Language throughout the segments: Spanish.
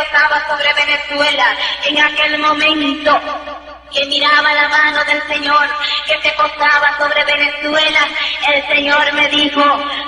posaba sobre Venezuela, en aquel momento que miraba la mano del Señor que se posaba sobre Venezuela, el Señor me dijo,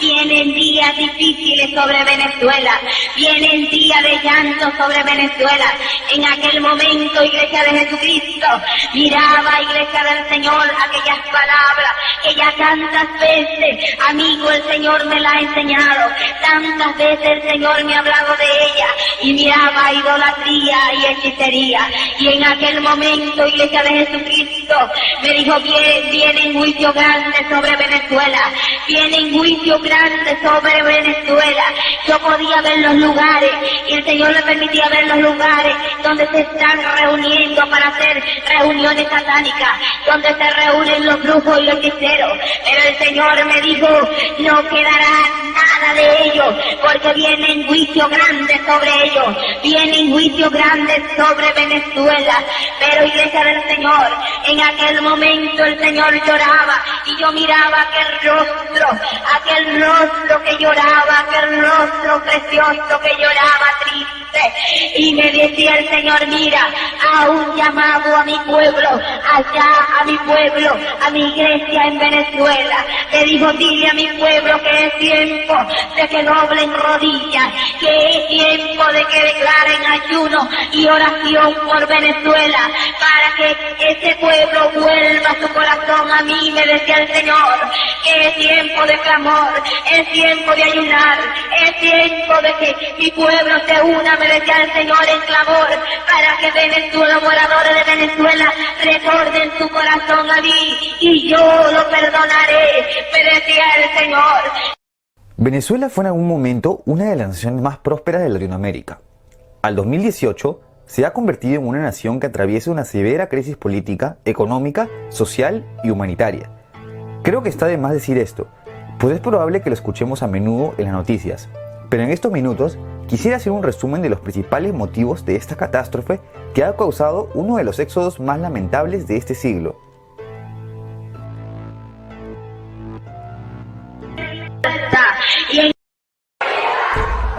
vienen días difíciles sobre Venezuela, vienen días de llanto sobre Venezuela. En aquel momento, Iglesia de Jesucristo, miraba, Iglesia del Señor, aquellas palabras que ya tantas veces, amigo, el Señor me la ha enseñado, tantas veces el Señor me ha hablado de ella, y miraba idolatría y hechicería, y en aquel momento, Iglesia de Jesucristo, me dijo, viene juicio grande sobre Venezuela, viene juicio grande sobre Venezuela. Yo podía ver los lugares, y el Señor me permitía ver los lugares donde se están reuniendo para hacer reuniones satánicas, donde se reúnen los brujos y los hechiceros, pero el Señor me dijo, no quedará nada de ellos, porque viene juicio grande sobre ellos, viene juicio grande sobre Venezuela. Pero Iglesia del Señor, en aquel momento el Señor lloraba, y yo miraba aquel rostro que lloraba, aquel rostro precioso que lloraba triste, y me decía el Señor, mira, a un llamado a mi pueblo, allá a mi pueblo, a mi iglesia en Venezuela. Le dijo, dile a mi pueblo que es tiempo de que doblen rodillas, que es tiempo de que declaren ayuno y oración por Venezuela, para que ese pueblo vuelva su corazón a mí, me decía el Señor, que es tiempo de clamor, es tiempo de ayunar, es tiempo de que mi pueblo se una, me decía el Señor, en clamor, para que Venezuela, moradores de Venezuela, recorden su corazón a mí, y yo lo perdonaré, me decía el Señor. Venezuela fue en algún momento una de las naciones más prósperas de Latinoamérica. Al 2018 se ha convertido en una nación que atraviesa una severa crisis política, económica, social y humanitaria. Creo que está de más decir esto, pues es probable que lo escuchemos a menudo en las noticias, pero en estos minutos quisiera hacer un resumen de los principales motivos de esta catástrofe que ha causado uno de los éxodos más lamentables de este siglo.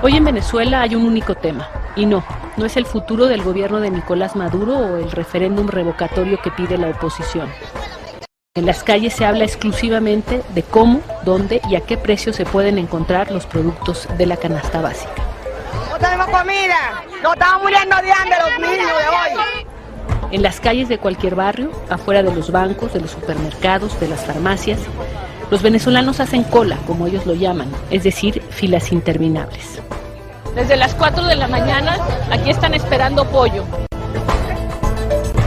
Hoy en Venezuela hay un único tema, y no es el futuro del gobierno de Nicolás Maduro o el referéndum revocatorio que pide la oposición. En las calles se habla exclusivamente de cómo, dónde y a qué precio se pueden encontrar los productos de la canasta básica. No tenemos comida, nos estamos muriendo de hambre los niños de hoy. En las calles de cualquier barrio, afuera de los bancos, de los supermercados, de las farmacias, los venezolanos hacen cola, como ellos lo llaman, es decir, filas interminables. Desde las 4 de la mañana, aquí están esperando pollo.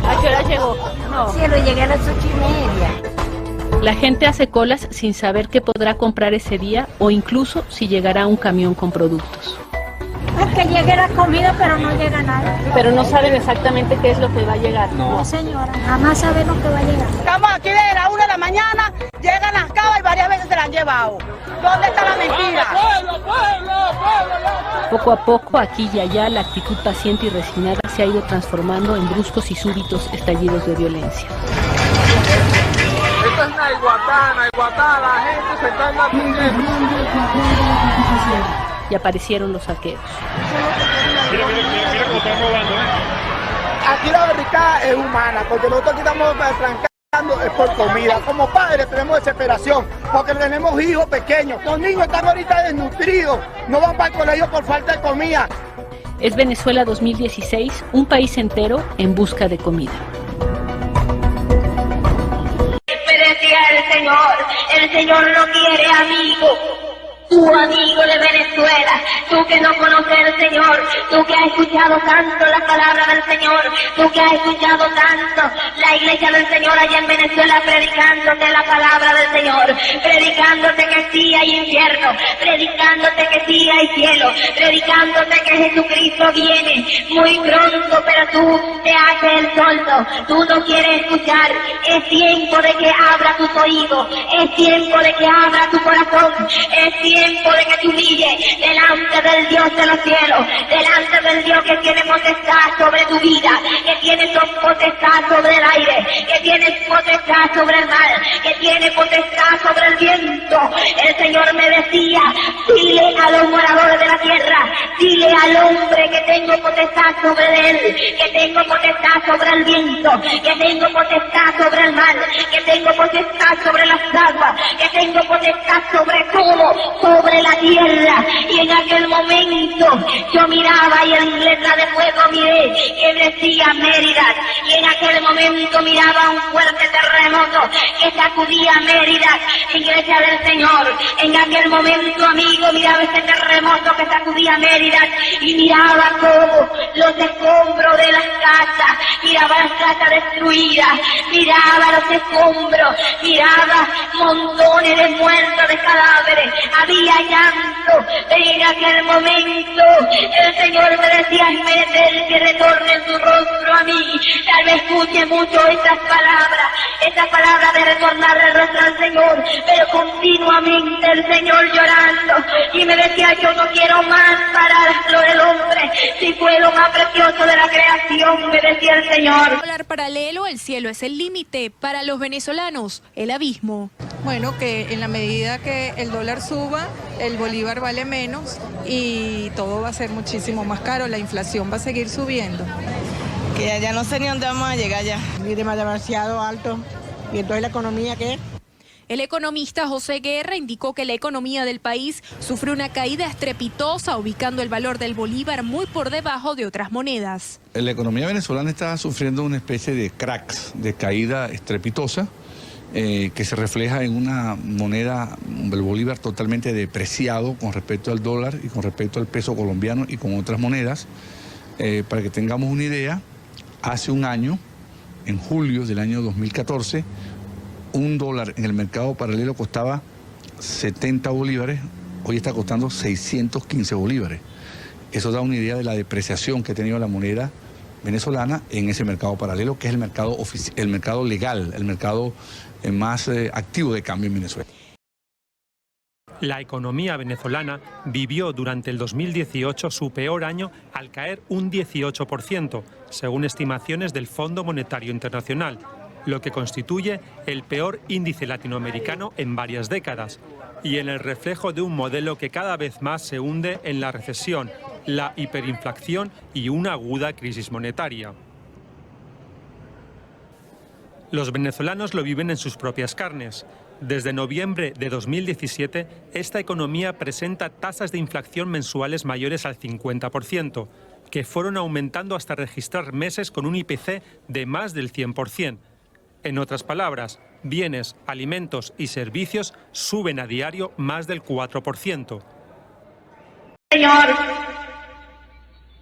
¿A qué hora llegó? No. Sí, llegué a las 8:30. La gente hace colas sin saber qué podrá comprar ese día o incluso si llegará un camión con productos. Es que llegue la comida, pero no llega nada. Pero no saben exactamente qué es lo que va a llegar. No, señora, jamás saben lo que va a llegar. Estamos aquí desde la 1 de la mañana, llegan las cabas y varias veces se las han llevado. ¿Dónde está la mentira? Poco a poco, aquí y allá, la actitud paciente y resignada se ha ido transformando en bruscos y súbitos estallidos de violencia. Esto es Naiguatá, la gente se está en la Y aparecieron los saqueos. Mira cómo están robando, Aquí la barricada es humana, porque nosotros aquí estamos trancando es por comida. Como padres tenemos desesperación, porque tenemos hijos pequeños. Los niños están ahorita desnutridos, no van para el colegio por falta de comida. Es Venezuela 2016, un país entero en busca de comida. Me decía el Señor no quiere amigos. Tu amigo de Venezuela, tú que no conoces al Señor, tú que has escuchado tanto la palabra del Señor, tú que has escuchado tanto la iglesia del Señor allá en Venezuela predicándote la palabra del Señor, predicándote que sí hay infierno, predicándote que sí hay cielo, predicándote que Jesucristo viene muy pronto, pero tú te haces el sordo, tú no quieres escuchar. Es tiempo de que abra tus oídos, es tiempo de que abra tu corazón, es tiempo tiempo de que te humilles delante del Dios de los cielos, delante del Dios que tiene potestad sobre tu vida, que tiene potestad sobre el aire, que tiene potestad sobre el mar, que tiene potestad sobre el viento. El Señor me decía, dile a los moradores de la tierra, dile al hombre que tengo potestad sobre él, que tengo potestad sobre el viento, que tengo potestad sobre el mar, que tengo potestad sobre las aguas, que tengo potestad sobre todo, sobre la tierra. Y en aquel momento yo miraba y en letra de fuego miré que decía Mérida, y en aquel momento miraba un fuerte terremoto que sacudía Mérida, iglesia del Señor. En aquel momento, amigo, miraba ese terremoto que sacudía Mérida y miraba como los escombros de las casas, miraba las casas destruidas, miraba los escombros, miraba montones de muertos, de cadáveres, había llanto. En aquel momento el Señor me decía, Menetel, que retorne su rostro a mí. Tal vez escuche mucho estas palabras de retornar el rostro al Señor, pero continuamente el Señor llorando, y me decía, yo no quiero más pararlo del hombre, si fue lo más precioso de la creación, me decía el Señor. Dólar paralelo, el cielo es el límite, para los venezolanos, el abismo. Bueno, que en la medida que el dólar suba, el bolívar vale menos y todo va a ser muchísimo más caro, la inflación va a seguir subiendo. Que ya no sé ni dónde vamos a llegar ya. Es demasiado alto. ¿Y entonces la economía qué? El economista José Guerra indicó que la economía del país sufre una caída estrepitosa, ubicando el valor del bolívar muy por debajo de otras monedas. La economía venezolana está sufriendo una especie de cracks, de caída estrepitosa, que se refleja en una moneda, el bolívar, totalmente depreciado con respecto al dólar y con respecto al peso colombiano y con otras monedas. Para que tengamos una idea, hace un año, en julio del año 2014, un dólar en el mercado paralelo costaba 70 bolívares, hoy está costando 615 bolívares. Eso da una idea de la depreciación que ha tenido la moneda venezolana en ese mercado paralelo, que es el mercado legal, el mercado más activo de cambio en Venezuela. La economía venezolana vivió durante el 2018 su peor año al caer un 18%, según estimaciones del Fondo Monetario Internacional, lo que constituye el peor índice latinoamericano en varias décadas, y en el reflejo de un modelo que cada vez más se hunde en la recesión, la hiperinflación y una aguda crisis monetaria. Los venezolanos lo viven en sus propias carnes. Desde noviembre de 2017, esta economía presenta tasas de inflación mensuales mayores al 50%, que fueron aumentando hasta registrar meses con un IPC de más del 100%. En otras palabras, bienes, alimentos y servicios suben a diario más del 4%. Señor,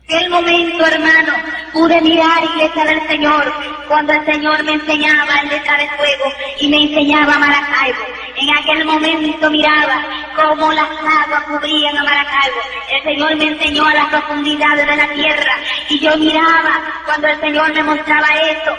en el momento, hermano, pude mirar, iglesia del Señor, cuando el Señor me enseñaba en letra de fuego y me enseñaba Maracaibo. En aquel momento miraba cómo las aguas cubrían a Maracaibo. El Señor me enseñó a las profundidades de la tierra y yo miraba cuando el Señor me mostraba eso,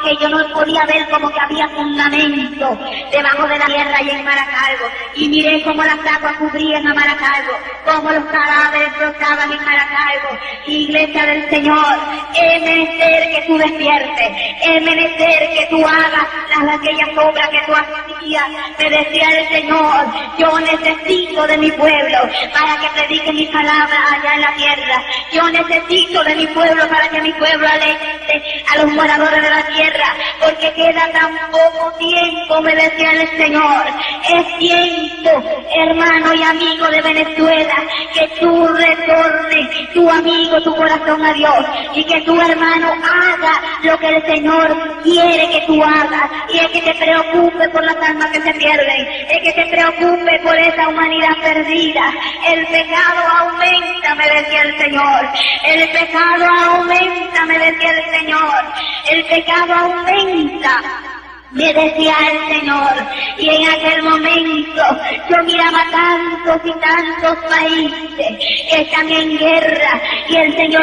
que yo no podía ver como que había fundamento debajo de la tierra y en Maracaibo. Y miré cómo las aguas cubrían a Maracaibo, cómo los cadáveres brotaban en Maracaibo. Iglesia del Señor, es menester que tú despiertes, es menester que tú hagas aquellas obras que tú hacías. Me decía el Señor, yo necesito de mi pueblo para que predique mi palabra allá en la tierra. Yo necesito de mi pueblo para que mi pueblo alente a los moradores de la tierra, porque queda tan poco tiempo, me decía el Señor. Es tiempo, hermano y amigo de Venezuela, que tú retornes, tu amigo, tu corazón a Dios, y que tu hermano haga lo que el Señor quiere que tú hagas, y es que te preocupe por las almas que se pierden, es que te preocupe por esa humanidad perdida. El pecado aumenta, me decía el Señor, el pecado aumenta, me decía el Señor, el pecado aumenta, me decía el Señor. Y en aquel momento yo miraba tantos y tantos países que están en guerra, y el Señor